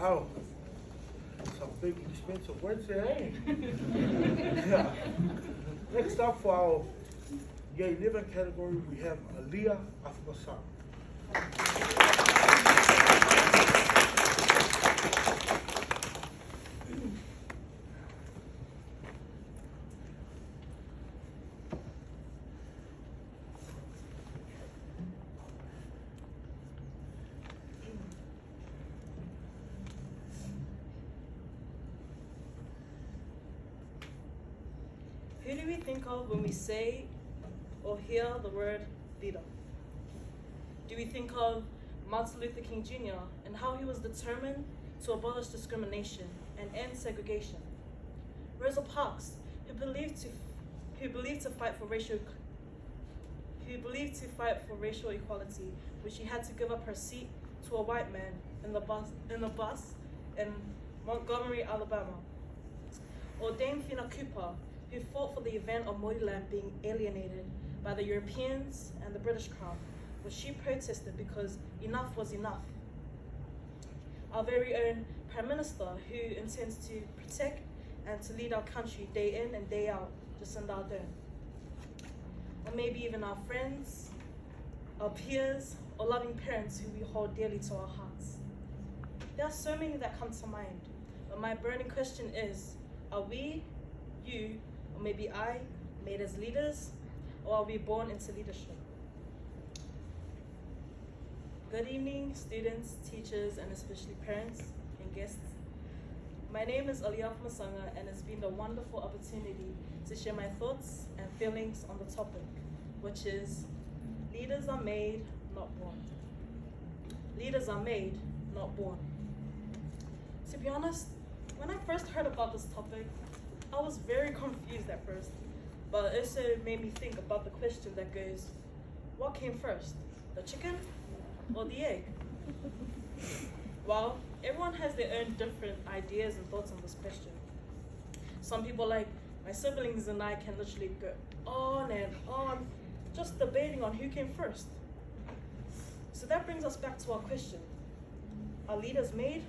Wow, some big expensive words there, eh? Yeah. Next up for our gay living category, we have Aaliyahs Speech. Who do we think of when we say or hear the word leader? Do we think of Martin Luther King Jr. and how he was determined to abolish discrimination and end segregation? Rosa Parks, who believed to fight for racial equality, but she had to give up her seat to a white man in the bus in Montgomery, Alabama. Or Dame Fina Cooper, who fought for the event of Modiland being alienated by the Europeans and the British Crown, but she protested because enough was enough. Our very own Prime Minister, who intends to protect and to lead our country day in and day out, Jacinda Ardern. Or maybe even our friends, our peers, or loving parents who we hold dearly to our hearts. There are so many that come to mind, but my burning question is, are we, you, or maybe I, made as leaders, or are we born into leadership? Good evening, students, teachers, and especially parents and guests. My name is Aaliyahs Speech, and it's been a wonderful opportunity to share my thoughts and feelings on the topic, which is leaders are made, not born. Leaders are made, not born. To be honest, when I first heard about this topic, I was very confused at first, but it also made me think about the question that goes, what came first, the chicken or the egg? Well, everyone has their own different ideas and thoughts on this question. Some people, like my siblings and I, can literally go on and on, just debating on who came first. So that brings us back to our question. Are leaders made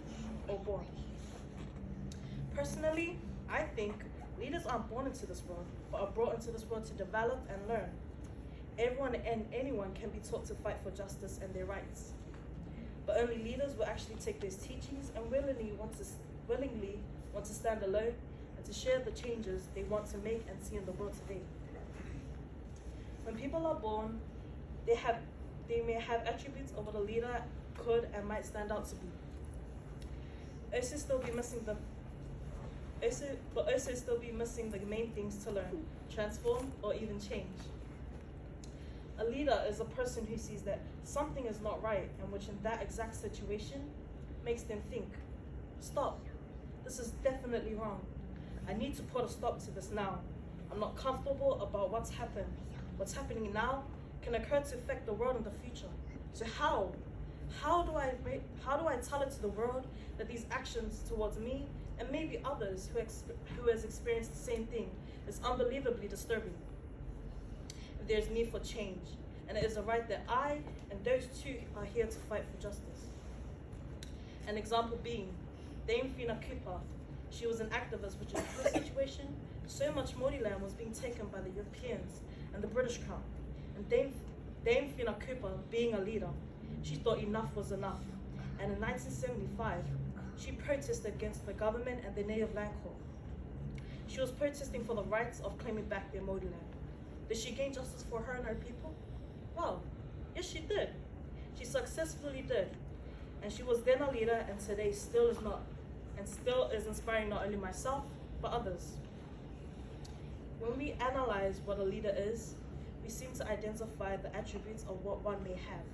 or born? Personally, I think leaders aren't born into this world, but are brought into this world to develop and learn. Everyone and anyone can be taught to fight for justice and their rights. But only leaders will actually take those teachings and willingly want to stand alone and to share the changes they want to make and see in the world today. When people are born, they may have attributes of what a leader could and might stand out to be. Also still be missing the main things to learn, transform, or even change. A leader is a person who sees that something is not right, and which in that exact situation makes them think, stop, this is definitely wrong. I need to put a stop to this now. I'm not comfortable about what's happening now can occur to affect the world in the future. So how do I tell it to the world that these actions towards me and maybe others who has experienced the same thing is unbelievably disturbing? If there's need for change, and it is a right that I and those two are here to fight for justice. An example being Dame Fina Cooper. She was an activist, which in her situation, so much Modiland was being taken by the Europeans and the British Crown. And Dame Fina Cooper, being a leader, she thought enough was enough. And in 1975, she protested against the government and the native land court. She was protesting for the rights of claiming back their Modiland. Did she gain justice for her and her people? Well, yes, she did. She successfully did. And she was then a leader, and today still is inspiring not only myself, but others. When we analyze what a leader is, we seem to identify the attributes of what one may have.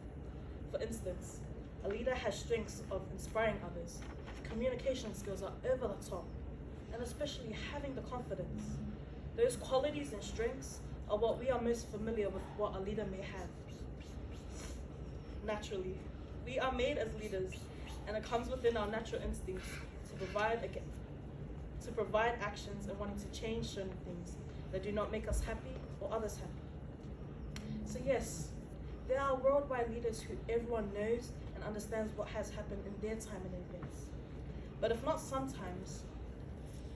For instance, a leader has strengths of inspiring others. Communication skills are over the top, and especially having the confidence. Those qualities and strengths are what we are most familiar with what a leader may have. Naturally, we are made as leaders, and it comes within our natural instincts to provide actions and wanting to change certain things that do not make us happy or others happy. So yes, there are worldwide leaders who everyone knows and understands what has happened in their time and events. But if not sometimes,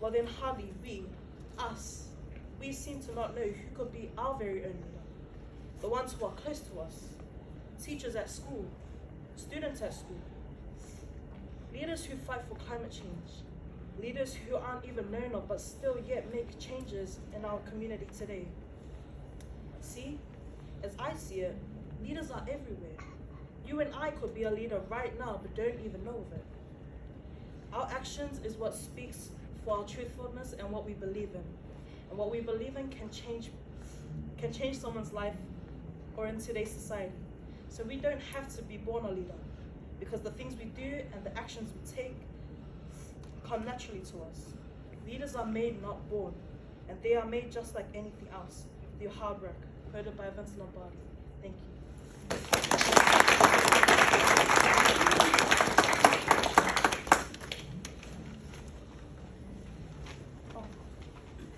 well then hardly us, we seem to not know who could be our very own leader. The ones who are close to us, teachers at school, students at school, leaders who fight for climate change, leaders who aren't even known of but still yet make changes in our community today. See, as I see it, leaders are everywhere. You and I could be a leader right now but don't even know of it. Our actions is what speaks for our truthfulness and what we believe in. And what we believe in can change someone's life or in today's society. So we don't have to be born a leader, because the things we do and the actions we take come naturally to us. Leaders are made, not born, and they are made just like anything else, through hard work. Quoted by Vince Lombardi.